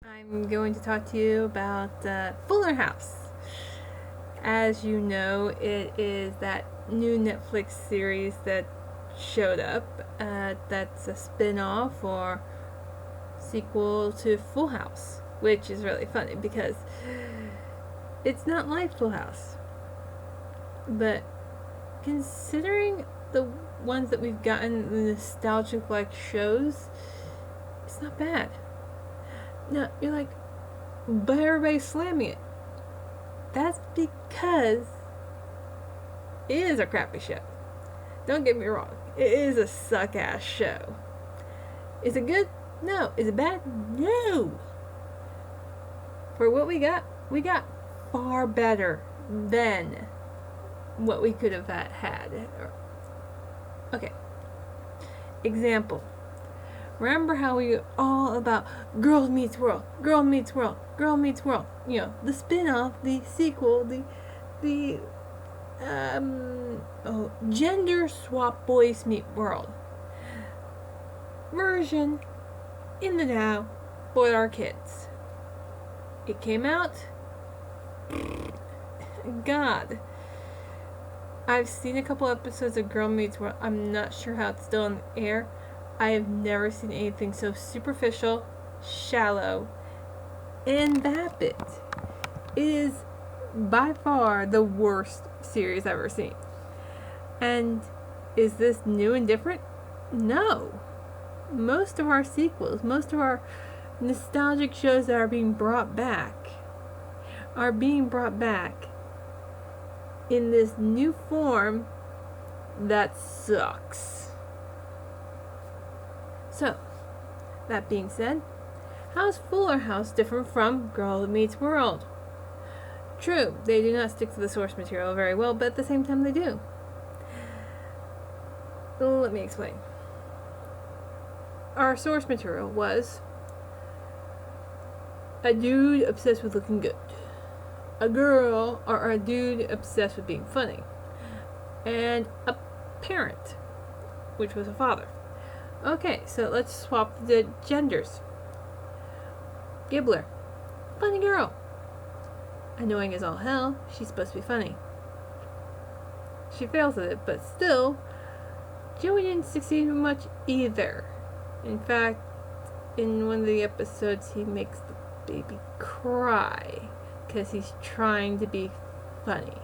I'm going to talk to you about Fuller House. As you know, it is that new Netflix series that showed up. That's a spin off or sequel to Full House, which is really funny because it's not like Full House. But considering the ones that we've gotten, the nostalgic like shows, it's not bad. Now, you're like, but everybody's slamming it. That's because it is a crappy show. Don't get me wrong. It is a suck ass show. Is it good? No. Is it bad? No. For what we got far better than what we could have had. Okay. Example. Remember how we were all about Girl Meets World, Girl Meets World, Girl Meets World? You know, the spin off, the sequel, the gender swap boys meet world version in the now for our kids. It came out. God. I've seen a couple episodes of Girl Meets World. I'm not sure how it's still on the air. I have never seen anything so superficial, shallow, and vapid. It is by far the worst series I've ever seen. And is this new and different? No. Most of our sequels, most of our nostalgic shows that are being brought back in this new form that sucks. So, that being said, how's Fuller House different from Girl Meets World? True, they do not stick to the source material very well, but at the same time they do. Let me explain. Our source material was a dude obsessed with looking good, a girl or a dude obsessed with being funny, and a parent, which was a father. Okay, so let's swap the genders. Gibbler, funny girl. Annoying as all hell, she's supposed to be funny. She fails at it, but still, Joey didn't succeed much either. In fact, in one of the episodes, he makes the baby cry because he's trying to be funny.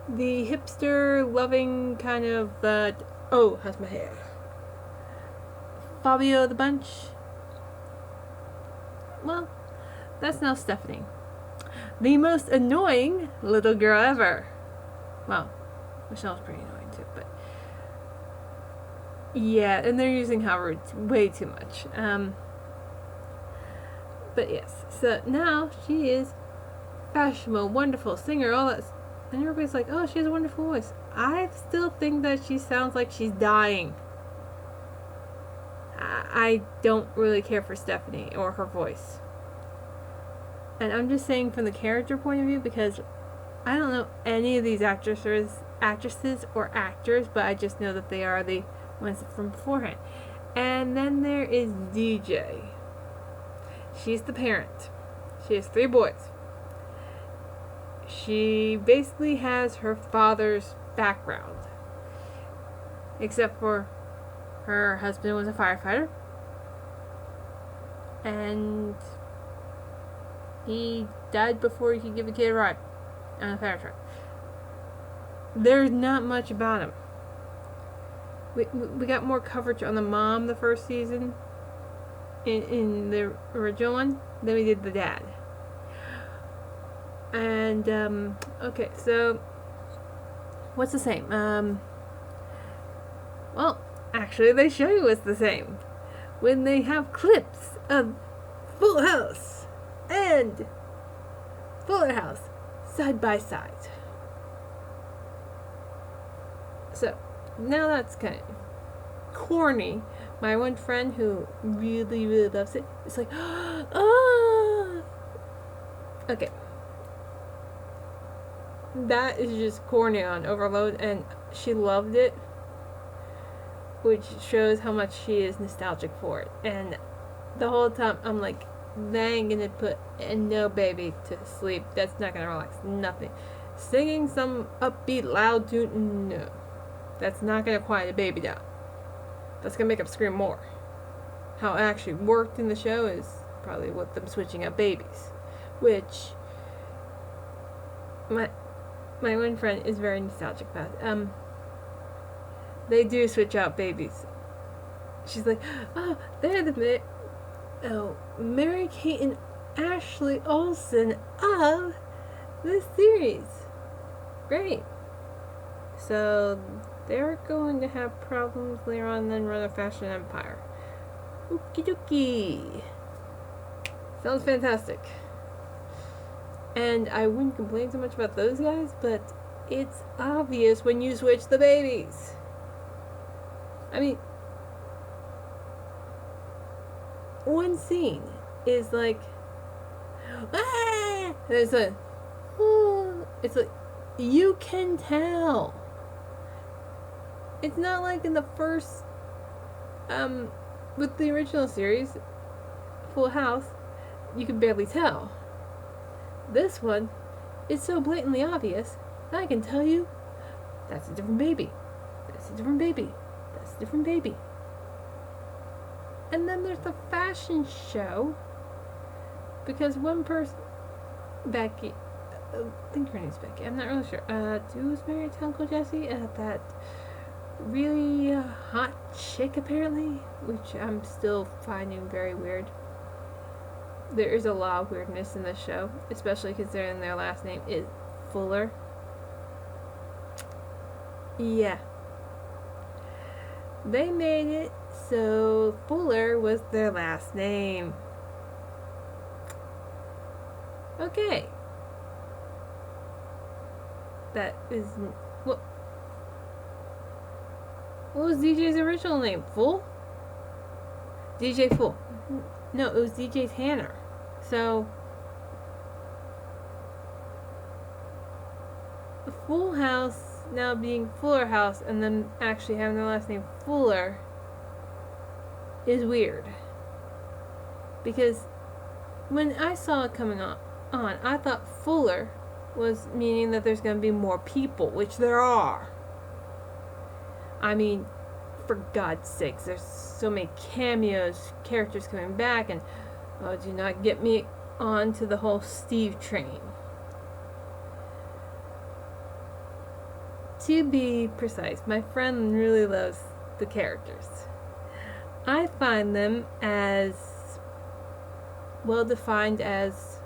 The hipster loving kind of how's my hair? Fabio the Bunch. Well, that's now Stephanie. The most annoying little girl ever. Well, Michelle's pretty annoying too, but yeah, and they're using Howard way too much. But yes, so now she is fashionable, wonderful singer, all that. And everybody's like, oh, she has a wonderful voice. I still think that she sounds like she's dying. I don't really care for Stephanie or her voice. And I'm just saying from the character point of view because I don't know any of these actresses or actors, but I just know that they are the ones from beforehand. And then there is DJ. She's the parent. She has 3 boys. She basically has her father's background. Except for her husband was a firefighter. And he died before he could give a kid a ride on a fire truck. There's not much about him. We got more coverage on the mom the first season in the original one than we did the dad. And okay, so what's the same? Well, actually, they show you what's the same when they have clips of Full House and Fuller House side by side. So now that's kind of corny. My one friend who really, really loves it is like, ah. Okay. That is just corny on overload, and she loved it. which shows how much she is nostalgic for it. And the whole time I'm like, they ain't gonna put no baby to sleep. That's not gonna relax. Nothing. Singing some upbeat, loud tune, no. That's not gonna quiet a baby down. That's gonna make them scream more. How it actually worked in the show is probably with them switching up babies, which my one friend is very nostalgic about. They do switch out babies. She's like, oh, they're the Mary Kate and Ashley Olsen of this series. Great. So they're going to have problems later on than run a fashion empire. Okie dokie. Sounds fantastic. And I wouldn't complain so much about those guys, but it's obvious when you switch the babies. I mean, one scene is like, ah! There's a, it's like, you can tell. It's not like in the first, with the original series, Full House, you can barely tell. This one is so blatantly obvious that I can tell you that's a different baby. That's a different baby. That's a different baby. And then there's the fashion show, because one person, Becky, I think her name's Becky, I'm not really sure, who's married to Uncle Jesse? That really hot chick, apparently, which I'm still finding very weird. There is a lot of weirdness in this show, especially considering their last name is Fuller. Yeah. They made it so Fuller was their last name. Okay. That is... What was DJ's original name? Fool? DJ Fool. No, it was DJ Tanner. So, Full House now being Fuller House and then actually having their last name Fuller is weird. Because when I saw it coming on, I thought Fuller was meaning that there's going to be more people, which there are. I mean, for God's sakes, there's so many cameos, characters coming back, and do not get me onto the whole Steve train. To be precise, my friend really loves the characters. I find them as well defined as,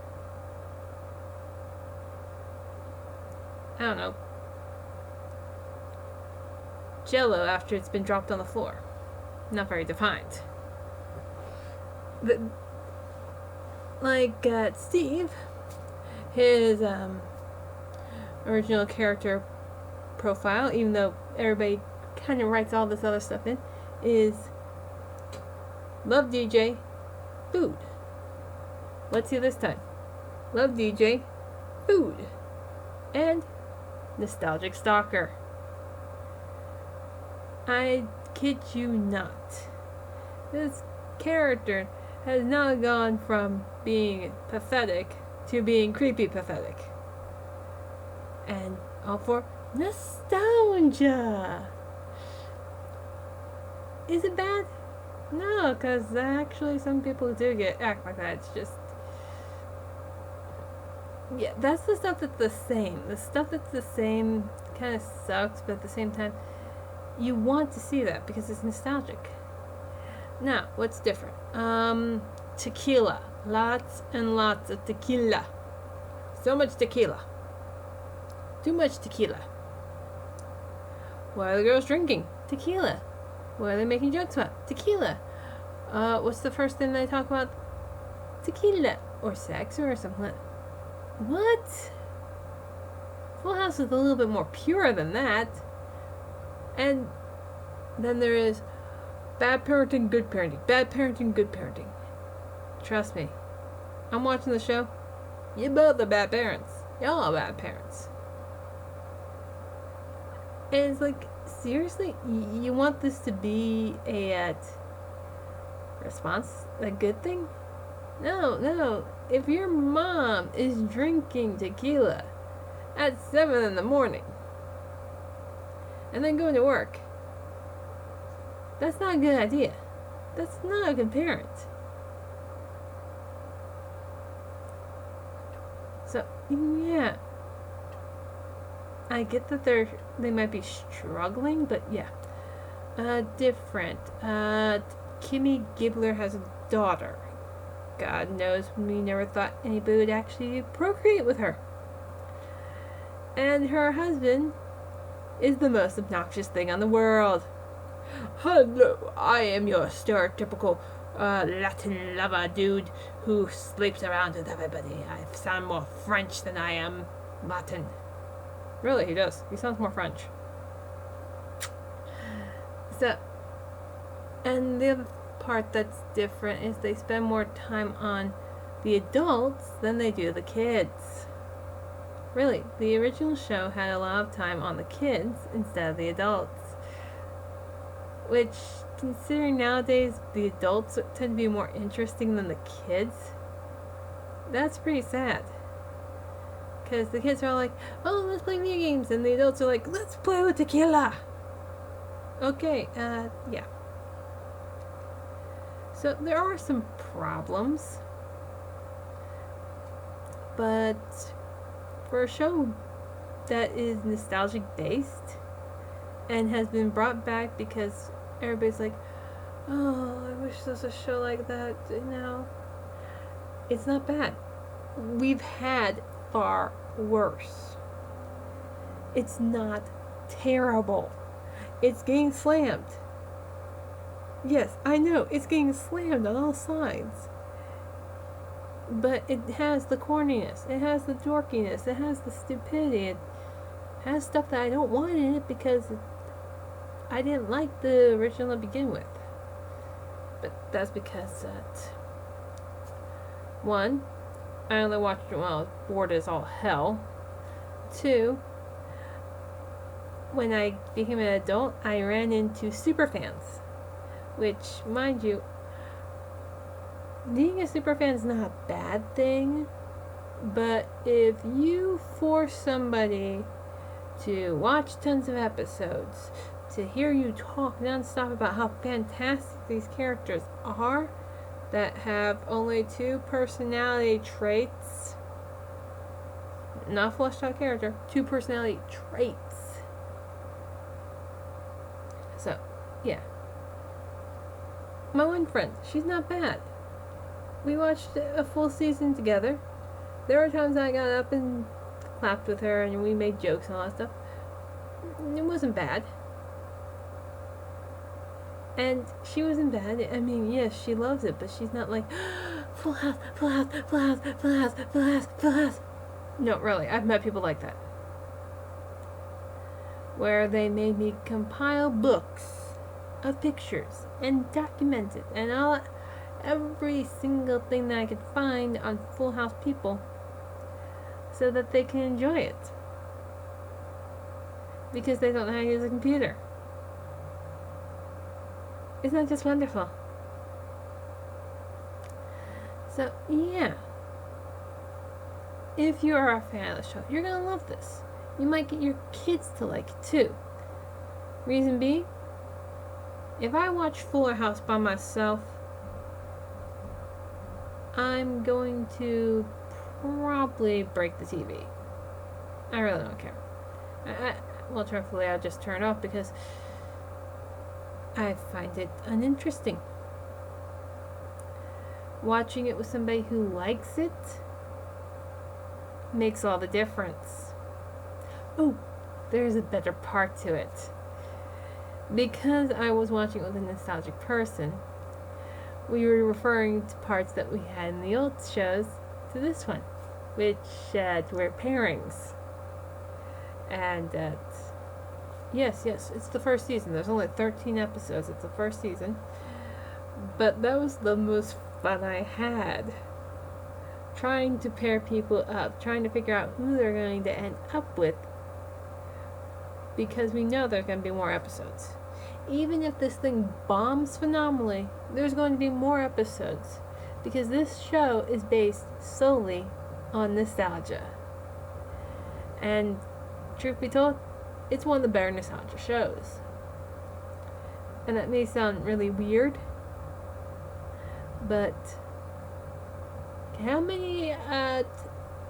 I don't know, Jello after it's been dropped on the floor. Not very defined. Like Steve, his original character profile, even though everybody kind of writes all this other stuff in, is love DJ, food. Let's see this time. Love DJ, food, and nostalgic stalker. I kid you not. This character has now gone from being pathetic to being creepy pathetic. And all for nostalgia. Is it bad? No, because actually some people do act like that. It's just... yeah, that's the stuff that's the same. The stuff that's the same kind of sucks, but at the same time, you want to see that because it's nostalgic. Now, what's different? Tequila. Lots and lots of tequila. So much tequila. Too much tequila. Why are the girls drinking? Tequila. Why are they making jokes about? Tequila. What's the first thing they talk about? Tequila. Or sex or something like that. What? Full House is a little bit more pure than that. And then there is bad parenting, good parenting. Bad parenting, good parenting. Trust me. I'm watching the show. You both are bad parents. Y'all are bad parents. And it's like, seriously? You want this to be a response? A good thing? No, no. If your mom is drinking tequila at 7 in the morning and then going to work, that's not a good idea. That's not a good parent. So, yeah. I get that they might be struggling, but yeah. Different. Kimmy Gibbler has a daughter. God knows we never thought anybody would actually procreate with her. And her husband is the most obnoxious thing on the world. Hello, I am your stereotypical Latin lover dude who sleeps around with everybody. I sound more French than I am Latin. Really, he does. He sounds more French. So, and the other part that's different is they spend more time on the adults than they do the kids. Really, the original show had a lot of time on the kids instead of the adults. Which, considering nowadays the adults tend to be more interesting than the kids, that's pretty sad. Because the kids are all like, oh, let's play video games, and the adults are like, let's play with tequila. Okay, yeah. So there are some problems, but for a show that is nostalgic based and has been brought back because everybody's like, oh, I wish there was a show like that now. It's not bad. We've had far worse. It's not terrible. It's getting slammed. Yes, I know, it's getting slammed on all sides. But it has the corniness, it has the dorkiness, it has the stupidity, it has stuff that I don't want in it because I didn't like the original to begin with. But that's because one, I only watched it when I was bored as all hell. Two, when I became an adult, I ran into superfans. Which, mind you, being a superfan is not a bad thing. But if you force somebody to watch tons of episodes, to hear you talk nonstop about how fantastic these characters are, that have only 2 personality traits, not fleshed out character, 2 personality traits. So, yeah. My one friend, she's not bad. We watched a full season together. There were times I got up and clapped with her and we made jokes and all that stuff. It wasn't bad. And she wasn't bad. I mean, yes, she loves it, but she's not like, full house, full house, full house, full house, full house, full house. No, really, I've met people like that. Where they made me compile books of pictures and document it and every single thing that I could find on Full House people so that they can enjoy it. Because they don't know how to use a computer. Isn't that just wonderful? So, yeah. If you are a fan of the show, you're gonna love this. You might get your kids to like it too. Reason being, if I watch Fuller House by myself, I'm going to probably break the TV. I really don't care. Well, truthfully, I'll just turn it off because I find it uninteresting. Watching it with somebody who likes it makes all the difference. Oh, there's a better part to it. Because I was watching it with a nostalgic person, we were referring to parts that we had in the old shows to this one, which were pairings. And yes, it's the first season. There's only 13 episodes. It's the first season. But that was the most fun I had. Trying to pair people up, trying to figure out who they're going to end up with because we know there's going to be more episodes. Even if this thing bombs phenomenally, there's going to be more episodes because this show is based solely on nostalgia. And truth be told, it's one of the better nostalgia shows. And that may sound really weird, but how many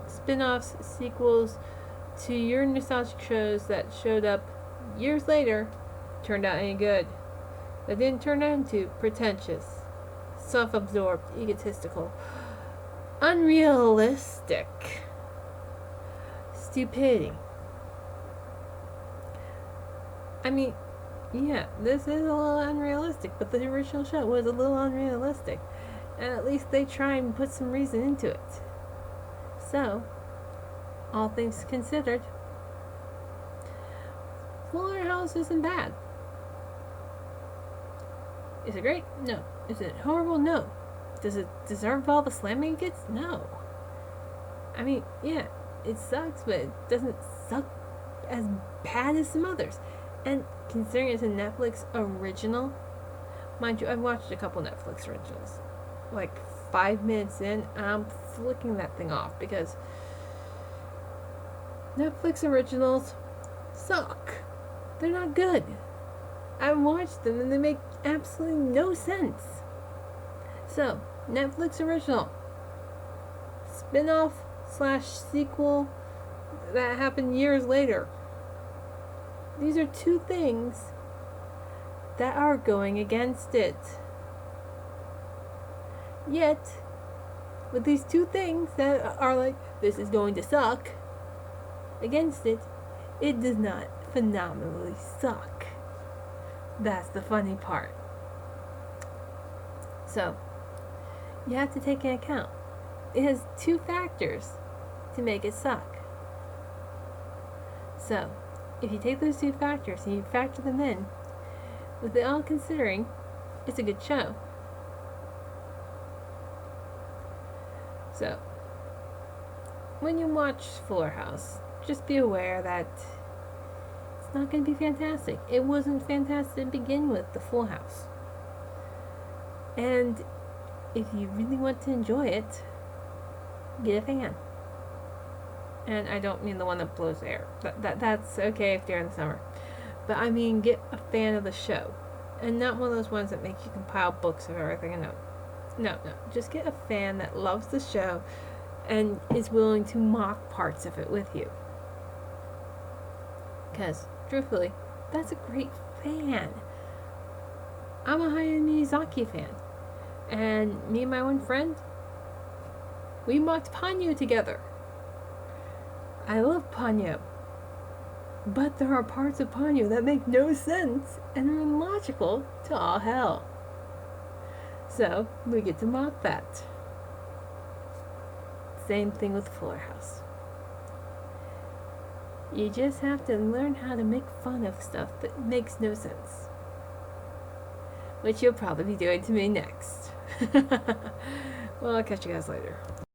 spin-offs, sequels to your nostalgic shows that showed up years later turned out any good? That didn't turn out into pretentious, self-absorbed, egotistical, unrealistic stupidity. I mean, yeah, this is a little unrealistic, but the original show was a little unrealistic. And at least they try and put some reason into it. So, all things considered, Fuller House isn't bad. Is it great? No. Is it horrible? No. Does it deserve all the slamming it gets? No. I mean, yeah, it sucks, but it doesn't suck as bad as some others. And considering it's a Netflix original, mind you, I've watched a couple Netflix originals. Like 5 minutes in, I'm flicking that thing off because Netflix originals suck. They're not good. I've watched them and they make absolutely no sense. So, Netflix original, spin-off / sequel that happened years later. These are two things that are going against it. Yet, with these two things that are like, this is going to suck, against it, it does not phenomenally suck. That's the funny part. So, you have to take into account. It has two factors to make it suck. So, if you take those two factors and you factor them in, with it all considering, it's a good show. So, when you watch Fuller House, just be aware that it's not going to be fantastic. It wasn't fantastic to begin with, the Full House. And if you really want to enjoy it, get a fan. And I don't mean the one that blows air. That's okay if you're in the summer. But I mean, get a fan of the show. And not one of those ones that make you compile books of everything I know. No. Just get a fan that loves the show and is willing to mock parts of it with you. Because, truthfully, that's a great fan. I'm a Hayao Miyazaki fan. And me and my one friend, we mocked Ponyo together. I love Ponyo. But there are parts of Ponyo that make no sense and are illogical to all hell. So, we get to mock that. Same thing with Fuller House. You just have to learn how to make fun of stuff that makes no sense. Which you'll probably be doing to me next. Well, I'll catch you guys later.